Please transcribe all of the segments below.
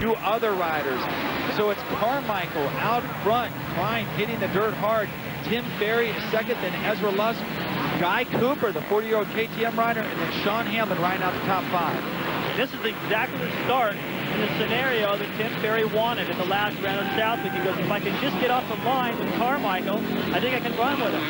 two other riders. So it's Carmichael out front, Klein hitting the dirt hard. Tim Ferry is second, then Ezra Lusk, Guy Cooper, the 40-year-old KTM rider, and then Sean Hamlin riding out the top 5. This is exactly the start in the scenario that Tim Ferry wanted in the last round of Southwick. He goes, if I can just get off the line with Carmichael, I think I can run with him.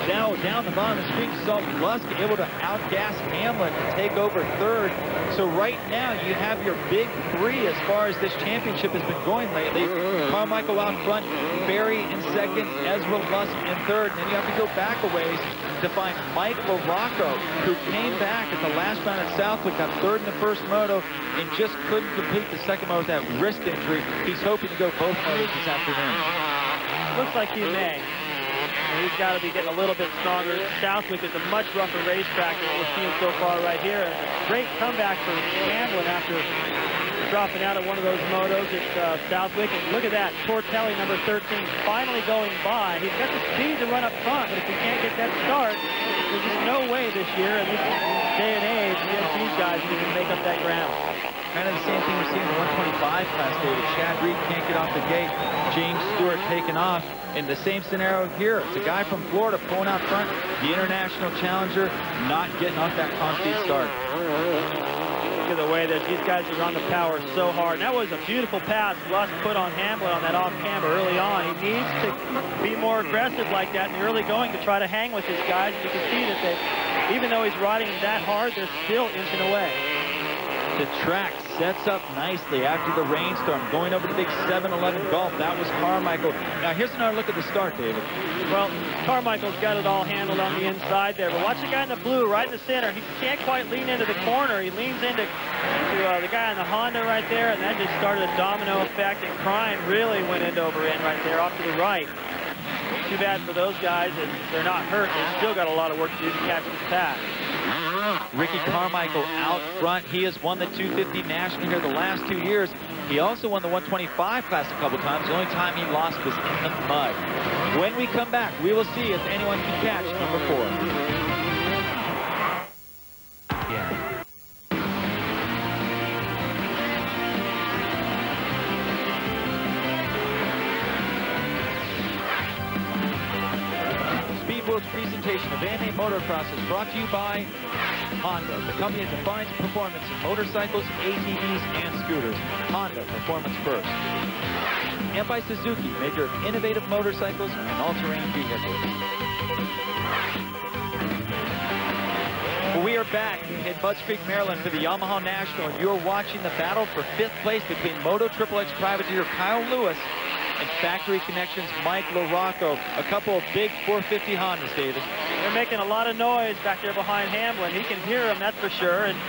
Now down the bottom of the street, you saw Lusk able to outgas Hamlin and take over third. So right now you have your big three as far as this championship has been going lately. Carmichael out front, Ferry in second, Ezra Lusk in third. And then you have to go back a ways to find Mike LaRocco, who came back at the last round at Southwick, got third in the first moto, and just couldn't complete the second moto with that wrist injury. He's hoping to go both motos this afternoon. Looks like he may. He's got to be getting a little bit stronger. Southwick is a much rougher racetrack than we're seeing so far right here. And a great comeback for Hamlin after dropping out of one of those motos at Southwick. And look at that, Tortelli, number 13, finally going by. He's got the speed to run up front, but if he can't get that start, there's just no way this year, in this day and age, against these guys, he can make up that ground. Kind of the same thing we're seeing in the 125 class, David. Chad Reed can't get off the gate. James Stewart taking off. In the same scenario here, it's a guy from Florida pulling out front. The international challenger not getting off that concrete start. Look at the way that these guys are on the power so hard. And that was a beautiful pass Lusk put on Hamlin on that off-camber early on. He needs to be more aggressive like that in the early going to try to hang with his guys. And you can see that they, even though he's riding that hard, they're still inching away. The track sets up nicely after the rainstorm. Going over the big 7-Eleven Gulf, that was Carmichael. Now here's another look at the start, David. Well, Carmichael's got it all handled on the inside there, but watch the guy in the blue right in the center. He can't quite lean into the corner. He leans into the guy on the Honda right there, and that just started a domino effect, and Klein really went end over end right there off to the right. Too bad for those guys that they're not hurt. They've still got a lot of work to do to catch this pass. Ricky Carmichael out front. He has won the 250 national here the last 2 years. He also won the 125 class a couple times. The only time he lost was in the mud. When we come back, we will see if anyone can catch number 4. Yeah. Speedboat's presentation of AMA Motocross is brought to you by Honda, the company that defines performance in motorcycles, ATVs, and scooters. Honda, performance first. And by Suzuki, maker of innovative motorcycles and all-terrain vehicles. Well, we are back in Budds Creek, Maryland for the Yamaha National, and you're watching the battle for 5th place between Moto Triple X privateer Kyle Lewis and Factory Connections Mike LaRocco. A couple of big 450 Hondas, David. They're making a lot of noise back there behind Hamlin. He can hear them, that's for sure. And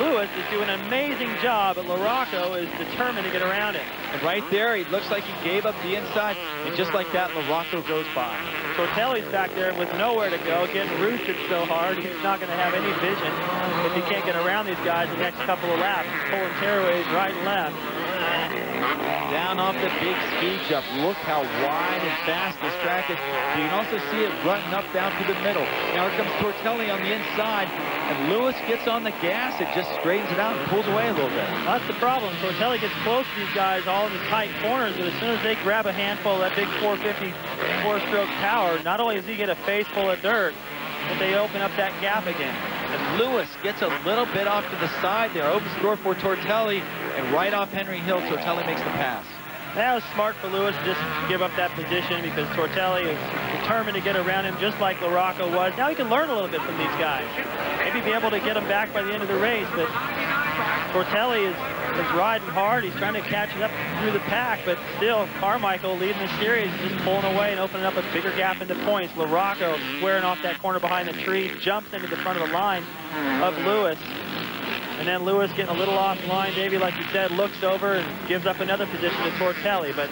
Lewis is doing an amazing job, but LaRocco is determined to get around it. And right there, he looks like he gave up the inside, and just like that, LaRocco goes by. Tortelli's back there with nowhere to go, getting roosted so hard, he's not going to have any vision if he can't get around these guys the next couple of laps. He's pulling tearaways right and left. Down off the big speed jump. Look how wide and fast this track is. You can also see it running up down to the middle. Now here comes Tortelli on the inside, and Lewis gets on the gas. It just straightens it out and pulls away a little bit. That's the problem. Tortelli gets close to these guys all in the tight corners, but as soon as they grab a handful of that big 450 four-stroke power, not only does he get a face full of dirt, but they open up that gap again. And Lewis gets a little bit off to the side there. Opens the door for Tortelli, and right off Henry Hill, Tortelli makes the pass. That was smart for Lewis just to give up that position because Tortelli is determined to get around him just like LaRocco was. Now he can learn a little bit from these guys. Maybe be able to get him back by the end of the race, but Tortelli is riding hard. He's trying to catch up through the pack, but still Carmichael leading the series, just pulling away and opening up a bigger gap into points. LaRocco squaring off that corner behind the tree, jumps into the front of the line of Lewis. And then Lewis getting a little off the line, Davey, like you said, looks over and gives up another position to Tortelli. But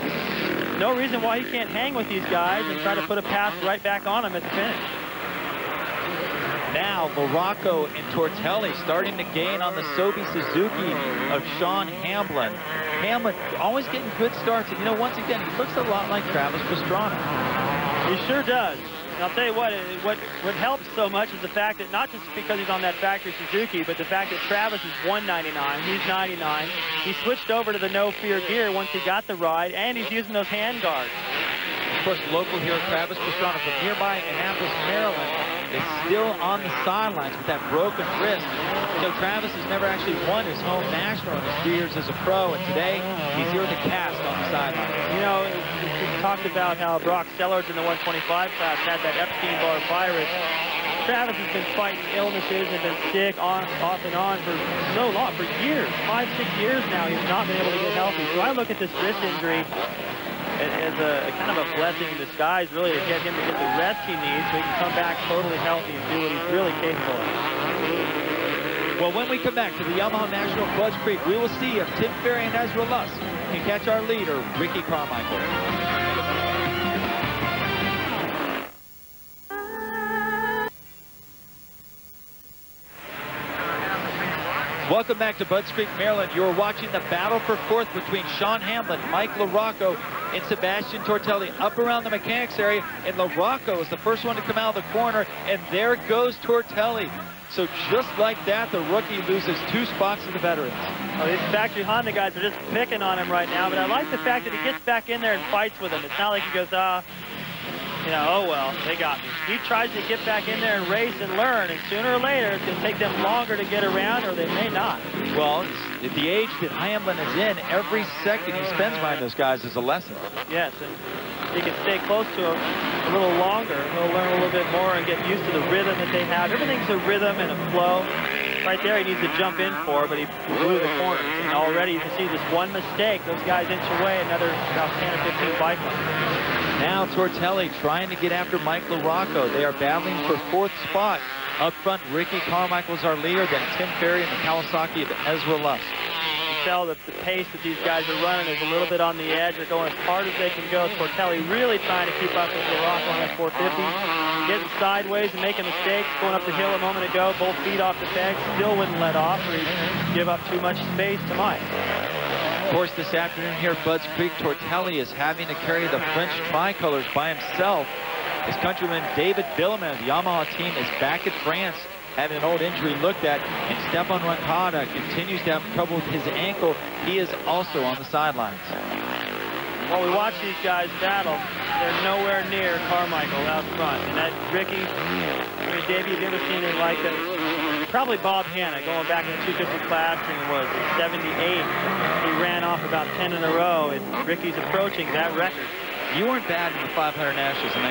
no reason why he can't hang with these guys and try to put a pass right back on him at the finish. Now LaRocco and Tortelli starting to gain on the Sobe Suzuki of Sean Hamlin. Hamlin always getting good starts, and you know, once again, he looks a lot like Travis Pastrana. He sure does. And I'll tell you what helps so much is the fact that not just because he's on that factory Suzuki, but the fact that Travis is 199, he's 99. He switched over to the No Fear gear once he got the ride, and he's using those hand guards. Of course, local here, Travis Pastrana from nearby Annapolis, Maryland, is still on the sidelines with that broken wrist. So Travis has never actually won his home national in his 3 years as a pro, and today he's here with a cast on the sideline. You know, we talked about how Brock Sellards in the 125 class had that Epstein-Barr virus. Travis has been fighting illnesses and been sick off and on for so long, for years, 5, 6 years now. He's not been able to get healthy. So I look at this wrist injury as a kind of a blessing in disguise, really, to get him to get the rest he needs so he can come back totally healthy and do what he's really capable of. Well, when we come back to the Yamaha National Budds Creek, we will see if Tim Ferry and Ezra Lusk can catch our leader, Ricky Carmichael. Welcome back to Budds Creek, Maryland. You're watching the battle for fourth between Sean Hamlin, Mike LaRocco, and Sebastian Tortelli up around the mechanics area. And LaRocco is the first one to come out of the corner, and there goes Tortelli. So just like that, the rookie loses 2 spots to the veterans. Well, these factory Honda guys are just picking on him right now, but I like the fact that he gets back in there and fights with them. It's not like he goes, you know, oh well, they got me. He tries to get back in there and race and learn, and sooner or later it's going to take them longer to get around, or they may not. Well, at the age that Hamlin is in, every second he spends behind those guys is a lesson. Yes, and he can stay close to them a little longer. He'll learn a little bit more and get used to the rhythm that they have. Everything's a rhythm and a flow. Right there he needs to jump in for, but he blew the corners. And already you can see just one mistake, those guys inch away, another about 10 or 15 bike lengths. Now Tortelli trying to get after Mike LaRocco. They are battling for 4th spot. Up front, Ricky Carmichael's our leader, then Tim Ferry and the Kawasaki of Ezra Lusk. You can tell that the pace that these guys are running is a little bit on the edge. They're going as hard as they can go. Tortelli really trying to keep up with LaRocco on that 450. Getting sideways and making mistakes. Going up the hill a moment ago, both feet off the peg, still wouldn't let off, or he'd give up too much space to Mike. Of course, this afternoon here at Budds Creek, Tortelli is having to carry the French tricolors by himself. His countryman David Villemin of the Yamaha team is back at France, having an old injury looked at, and Stepan Rancada continues to have trouble with his ankle. He is also on the sidelines. While we watch these guys battle, they're nowhere near Carmichael out front. And that Ricky, I mean, Davey, have you ever seen it like that? Probably Bob Hanna going back in the 250 class in was 78. He ran off about 10 in a row, and Ricky's approaching that record. You weren't bad in the 500 Nationals in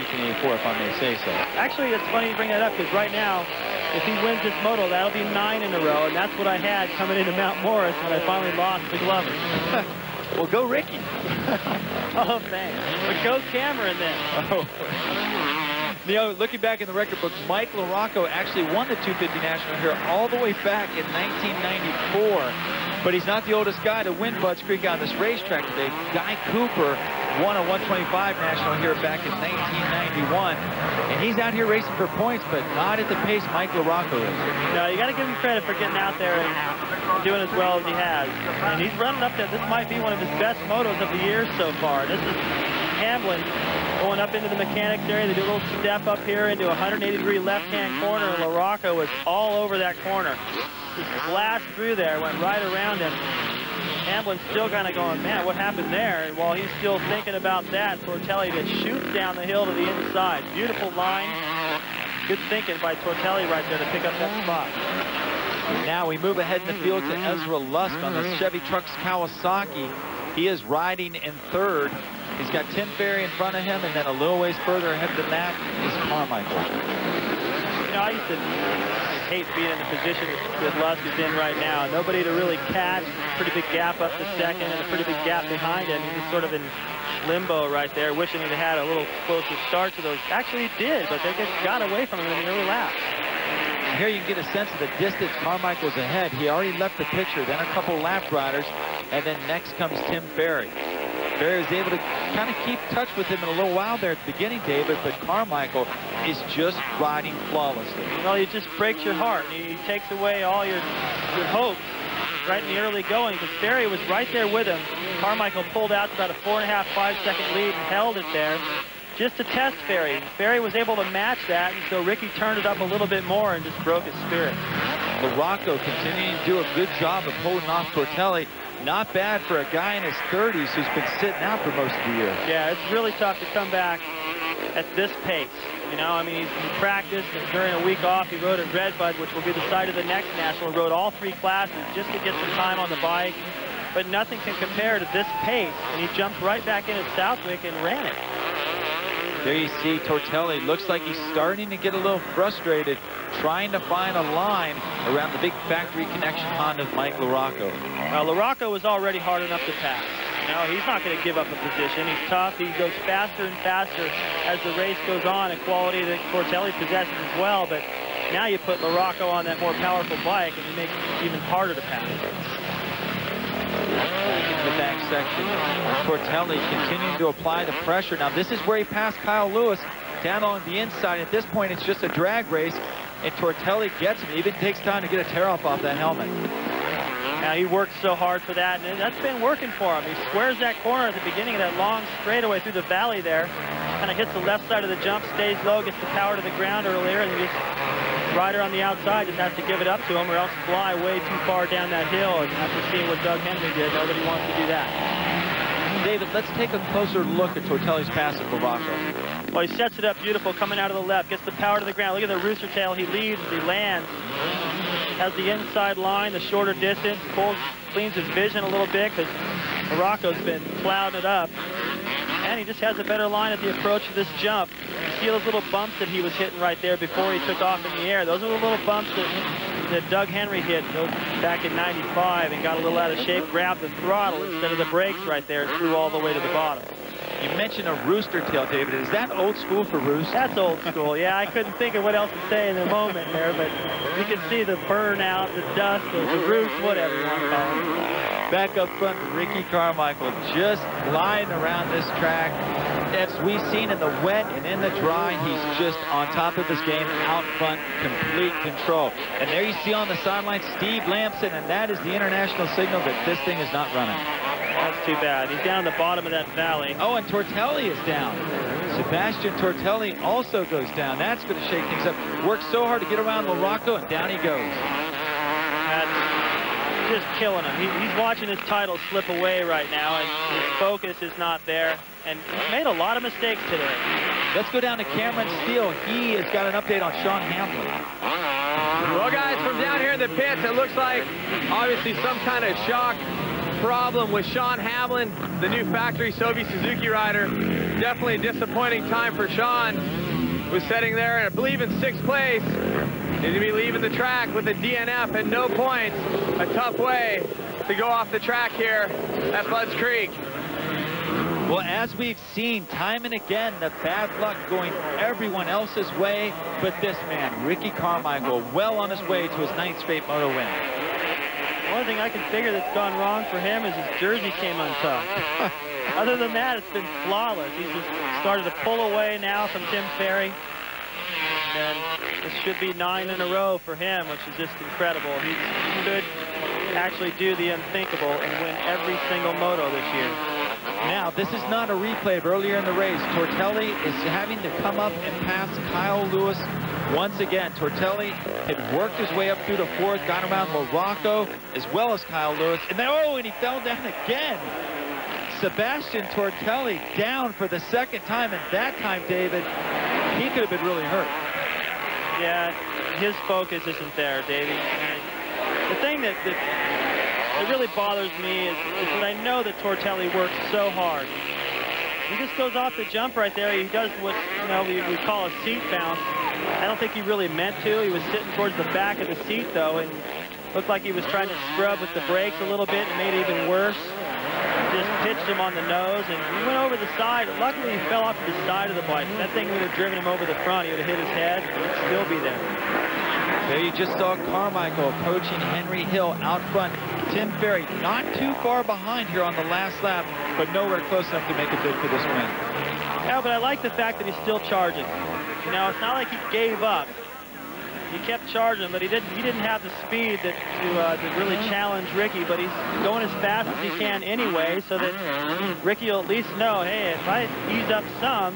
1984, if I may say so. Actually, it's funny you bring that up, because right now, if he wins this moto, that'll be 9 in a row, and that's what I had coming into Mount Morris when I finally lost the Glover. Well, go Ricky. Oh, thanks. But go Cameron then. Oh. You know, looking back in the record book, Mike LaRocco actually won the 250 National here all the way back in 1994. But he's not the oldest guy to win Budds Creek on this racetrack today. Guy Cooper won a 125 National here back in 1991. And he's out here racing for points, but not at the pace Mike LaRocco is. No, you got to give him credit for getting out there and doing as well as he has. And he's running up there. This might be one of his best motos of the year so far. This is Hamlin going up into the mechanics area. They do a little step up here into a 180-degree left-hand corner, and LaRocco was all over that corner. Just blasted through there, went right around him. Hamlin's still kind of going, man, what happened there? And while he's still thinking about that, Tortelli just shoots down the hill to the inside. Beautiful line. Good thinking by Tortelli right there to pick up that spot. Now we move ahead in the field to Ezra Lusk on the Chevy Trucks Kawasaki. He is riding in 3rd. He's got Tim Ferry in front of him, and then a little ways further ahead than that is Carmichael. You know, I used to hate being in the position that Lusk is in right now. Nobody to really catch. Pretty big gap up to 2nd and a pretty big gap behind him. He's sort of in limbo right there, wishing he'd had a little closer start to those. Actually, he did, but they just got away from him in the early laps. Here you can get a sense of the distance Carmichael's ahead. He already left the picture, then a couple lap riders, and then next comes Tim Ferry. Ferry is able to kind of keep touch with him in a little while there at the beginning, David, but Carmichael is just riding flawlessly. Well, he just breaks your heart. He takes away all your hopes right in the early going, because Ferry was right there with him. Carmichael pulled out to about a 4.5, 5-second lead and held it there. just to test Ferry. Ferry was able to match that, and so Ricky turned it up a little bit more and just broke his spirit. LaRocco continuing to do a good job of holding off Tortelli. Not bad for a guy in his 30s who's been sitting out for most of the year. Yeah, it's really tough to come back at this pace. You know, I mean, he practiced, and during a week off, he rode at Redbud, which will be the site of the next national. He rode all 3 classes just to get some time on the bike. But nothing can compare to this pace. And he jumped right back in at Southwick and ran it. There you see Tortelli. Looks like he's starting to get a little frustrated, trying to find a line around the big factory connection Honda of Mike LaRocco. LaRocco was already hard enough to pass. You know, he's not going to give up a position. He's tough. He goes faster and faster as the race goes on, a quality that Tortelli possesses as well. But now you put LaRocco on that more powerful bike, and you make it even harder to pass. Into the back section. Tortelli continuing to apply the pressure. Now this is where he passed Kyle Lewis down on the inside. At this point, it's just a drag race, and Tortelli gets him. It even takes time to get a tear off that helmet. Now he worked so hard for that, and that's been working for him. He squares that corner at the beginning of that long straightaway through the valley there. Kind of hits the left side of the jump, stays low, gets the power to the ground earlier, and he just rider on the outside just has to give it up to him or else fly way too far down that hill. And after seeing what Doug Henry did, nobody wants to do that. David, let's take a closer look at Tortelli's pass at LaRocco. Well, he sets it up beautiful coming out of the left, gets the power to the ground. Look at the rooster tail. He leads, he lands, has the inside line, the shorter distance, cleans his vision a little bit because LaRocco's been plowing it up. And he just has a better line at the approach of this jump. You see those little bumps that he was hitting right there before he took off in the air. Those are the little bumps that Doug Henry hit back in '95 and got a little out of shape, grabbed the throttle instead of the brakes right there and flew all the way to the bottom. You mentioned a rooster tail, David. Is that old school for roost? That's old school, yeah. I couldn't think of what else to say in the moment there, but you can see the burnout, the dust, the roost, whatever you want to call it. Back up front, Ricky Carmichael just gliding around this track. As we've seen in the wet and in the dry, he's just on top of his game, out front, complete control. And there you see on the sideline Steve Lamson, and that is the international signal that this thing is not running. That's too bad. He's down the bottom of that valley. Oh, and Tortelli is down. Sebastian Tortelli also goes down. That's going to shake things up. Worked so hard to get around LaRocco, and down he goes. That's just killing him. He's watching his title slip away right now, and his focus is not there. And he's made a lot of mistakes today. Let's go down to Cameron Steele. He has got an update on Sean Hamlin. Well, guys, from down here in the pits, it looks like obviously some kind of shock problem with Sean Hamlin, the new factory Sobe Suzuki rider. Definitely a disappointing time for Sean. Was sitting there, I believe, in 6th place. He's going to be leaving the track with a DNF and no points. A tough way to go off the track here at Budds Creek. Well, as we've seen time and again, the bad luck going everyone else's way, but this man, Ricky Carmichael, well on his way to his 9th straight moto win. One thing I can figure that's gone wrong for him is his jersey came untucked. Other than that, it's been flawless. He's just started to pull away now from Tim Ferry. And this should be 9 in a row for him, which is just incredible. He could actually do the unthinkable and win every single moto this year. Now, this is not a replay of earlier in the race. Tortelli is having to come up and pass Kyle Lewis once again. Tortelli had worked his way up through the 4th, got around LaRocco as well as Kyle Lewis. And then, oh, and he fell down again. Sebastian Tortelli down for the 2nd time, and that time, David, he could have been really hurt. Yeah, his focus isn't there, Davey. The thing that really bothers me is that I know that Tortelli works so hard. He just goes off the jump right there. He does what we call a seat bounce. I don't think he really meant to. He was sitting towards the back of the seat, though, and looked like he was trying to scrub with the brakes a little bit and made it even worse. Just pitched him on the nose, and he went over the side. Luckily, he fell off to the side of the bike. That thing would have driven him over the front. He would have hit his head, and he'd still be there. There you just saw Carmichael approaching Henry Hill out front. Tim Ferry not too far behind here on the last lap, but nowhere close enough to make a bid for this win. Yeah, but I like the fact that he's still charging. You know, it's not like he gave up. He kept charging, but he didn't have the speed to really challenge Ricky, but he's going as fast as he can anyway, so that Ricky will at least know, hey, if I ease up some,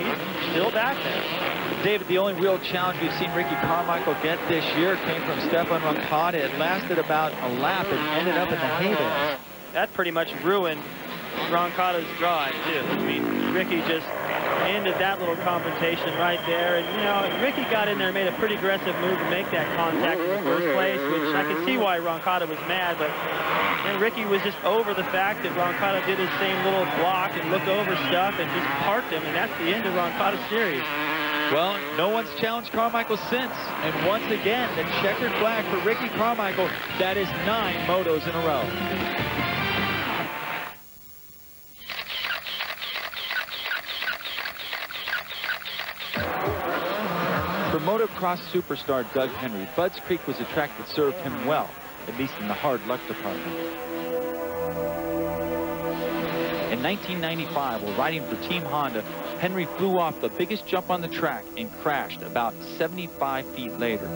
he's still back there. David, the only real challenge we've seen Ricky Carmichael get this year came from Stefan Roncada. It lasted about a lap and ended up in the hay bales. That pretty much ruined Roncada's drive, too. I mean, Ricky just ended that little confrontation right there. And, you know, Ricky got in there and made a pretty aggressive move to make that contact in the first place, which I can see why Roncada was mad. But then Ricky was just over the fact that Roncada did his same little block and look over stuff and just parked him. And that's the end of Roncada's series. Well, no one's challenged Carmichael since. And once again, the checkered flag for Ricky Carmichael. That is 9 motos in a row. For motocross superstar Doug Henry, Budds Creek was a track that served him well, at least in the hard luck department. In 1995, while riding for Team Honda, Henry flew off the biggest jump on the track and crashed about 75 feet later.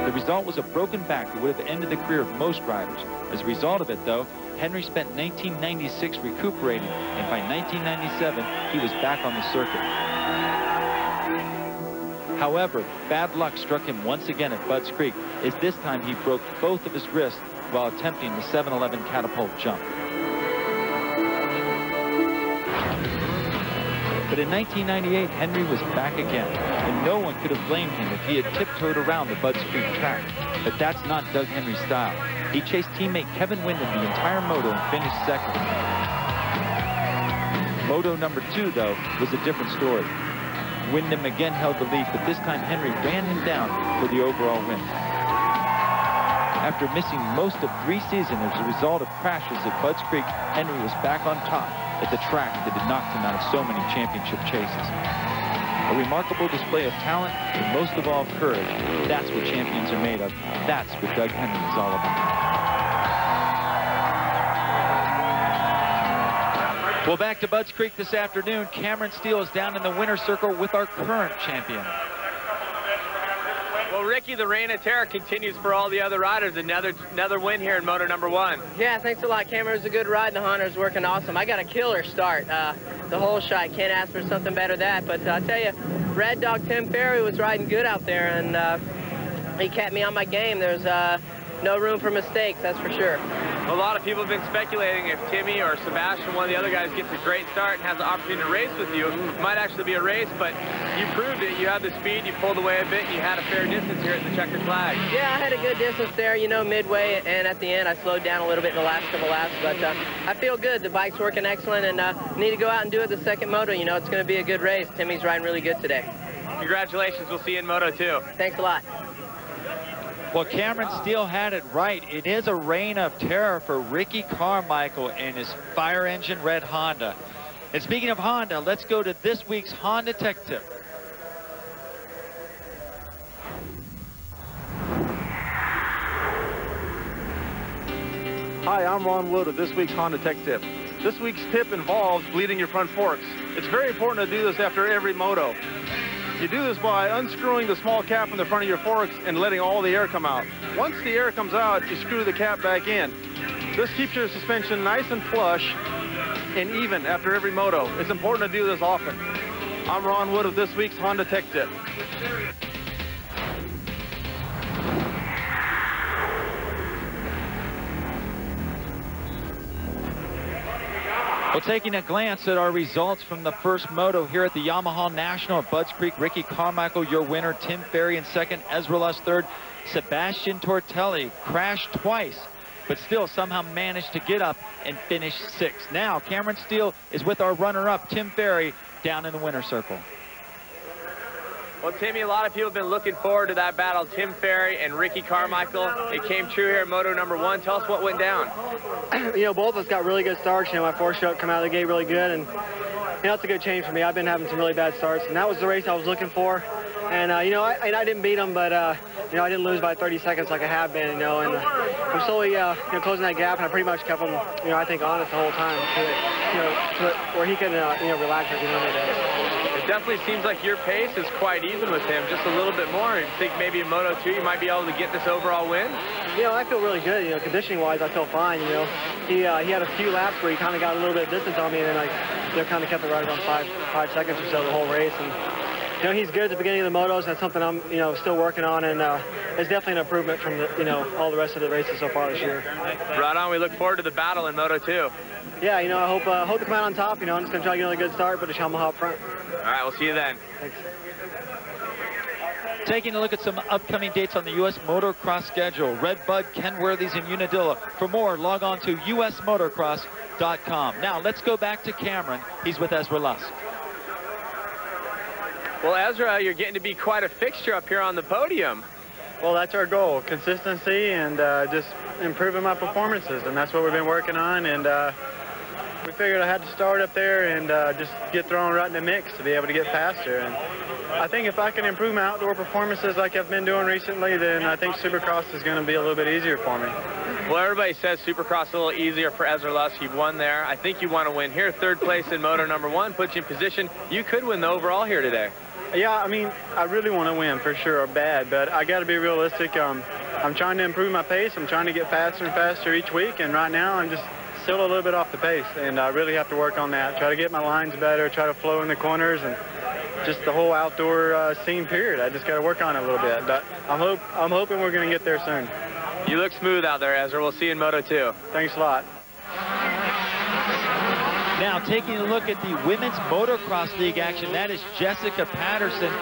The result was a broken back that would have ended the career of most riders. As a result of it, though, Henry spent 1996 recuperating, and by 1997, he was back on the circuit. However, bad luck struck him once again at Budds Creek, as this time he broke both of his wrists while attempting the 711 catapult jump. But in 1998, Henry was back again, and no one could have blamed him if he had tiptoed around the Budds Creek track. But that's not Doug Henry's style. He chased teammate Kevin Windham the entire moto and finished second. Moto number 2, though, was a different story. Windham again held the lead, but this time Henry ran him down for the overall win. After missing most of 3 seasons as a result of crashes at Budds Creek, Henry was back on top at the track that had knocked him out of so many championship chases. A remarkable display of talent and most of all courage. That's what champions are made of. That's what Doug Henry is all about. Well, back to Budds Creek this afternoon. Cameron Steele is down in the winner's circle with our current champion. Well, Ricky, the reign of terror continues for all the other riders. Another win here in moto number 1. Yeah, thanks a lot, Cameron. It was a good ride, and the Honda's working awesome. I got a killer start. The whole shot, can't ask for something better than that. But I'll tell you, Red Dog Tim Ferry was riding good out there, and he kept me on my game. There's no room for mistakes, that's for sure. A lot of people have been speculating if Timmy or Sebastian, one of the other guys, gets a great start and has the opportunity to race with you, it might actually be a race, but you proved it. You had the speed, you pulled away a bit, and you had a fair distance here at the checkered flag. Yeah, I had a good distance there, you know, midway, and at the end I slowed down a little bit in the last couple laps, but I feel good. The bike's working excellent, and need to go out and do it the second moto. You know, it's going to be a good race. Timmy's riding really good today. Congratulations. We'll see you in Moto 2. Thanks a lot. Well, Cameron Steele had it right. It is a reign of terror for Ricky Carmichael and his fire engine red Honda. And speaking of Honda, let's go to this week's Honda Tech Tip. Hi, I'm Ron Wood of this week's Honda Tech Tip. This week's tip involves bleeding your front forks. It's very important to do this after every moto. You do this by unscrewing the small cap in the front of your forks and letting all the air come out. Once the air comes out, you screw the cap back in. This keeps your suspension nice and flush and even after every moto. It's important to do this often. I'm Ron Wood of this week's Honda Tech Tip. Well, taking a glance at our results from the first moto here at the Yamaha National at Budds Creek, Ricky Carmichael, your winner, Tim Ferry in second, Ezra Lusk third, Sebastian Tortelli crashed twice, but still somehow managed to get up and finish sixth. Now, Cameron Steele is with our runner-up, Tim Ferry, down in the winner's circle. Well, Timmy, a lot of people have been looking forward to that battle, Tim Ferry and Ricky Carmichael. It came true here at Moto number 1. Tell us what went down. You know, both of us got really good starts. You know, my fourth stroke come out of the gate really good, and you know, it's a good change for me. I've been having some really bad starts, and that was the race I was looking for. And you know, I didn't beat him, but you know, I didn't lose by 30 seconds like I have been. You know, and I'm slowly you know, closing that gap, and I pretty much kept him, you know, I think honest the whole time, you know, where he could you know, relax as he normally does. It definitely seems like your pace is quite even with him, just a little bit more. And think maybe in Moto 2 you might be able to get this overall win? You know, I feel really good. You know, conditioning-wise, I feel fine. You know, he had a few laps where he kind of got a little bit of distance on me, and then like, you know, kind of kept it right around five seconds or so the whole race. And you know, he's good at the beginning of the motos. That's something I'm, you know, still working on, and it's definitely an improvement from the, you know, all the rest of the races so far this year. Right on. We look forward to the battle in Moto 2. Yeah, you know, I hope to come out on top. You know, I'm just gonna try to get another good start, but Yamaha up front. All right, we'll see you then. Thanks. Taking a look at some upcoming dates on the U.S. Motocross schedule. Red Bud, Kenworthy's in Unadilla. For more, log on to usmotocross.com. Now, let's go back to Cameron. He's with Ezra Lusk. Well, Ezra, you're getting to be quite a fixture up here on the podium. Well, that's our goal, consistency and just improving my performances, and that's what we've been working on. And we figured I had to start up there and just get thrown right in the mix to be able to get faster. And I think if I can improve my outdoor performances like I've been doing recently, then I think Supercross is going to be a little bit easier for me. Well, everybody says Supercross is a little easier for Ezra Lusk. You've won there. I think you want to win here. Third place in Moto number 1 puts you in position. You could win the overall here today. Yeah, I mean, I really want to win for sure, or bad, but I got to be realistic. I'm trying to improve my pace. I'm trying to get faster and faster each week, and right now I'm just still a little bit off the pace, and I really have to work on that. Try to get my lines better, try to flow in the corners, and just the whole outdoor scene period. I just got to work on it a little bit, but I'm hoping we're going to get there soon. You look smooth out there, Ezra. We'll see you in Moto 2. Thanks a lot. Now, taking a look at the Women's Motocross League action, that is Jessica Patterson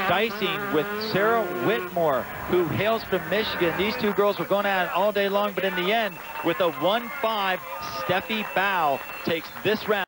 dicing with Sarah Whitmore, who hails from Michigan. These two girls were going at it all day long, but in the end, with a 1-5, Steffi Bow takes this round.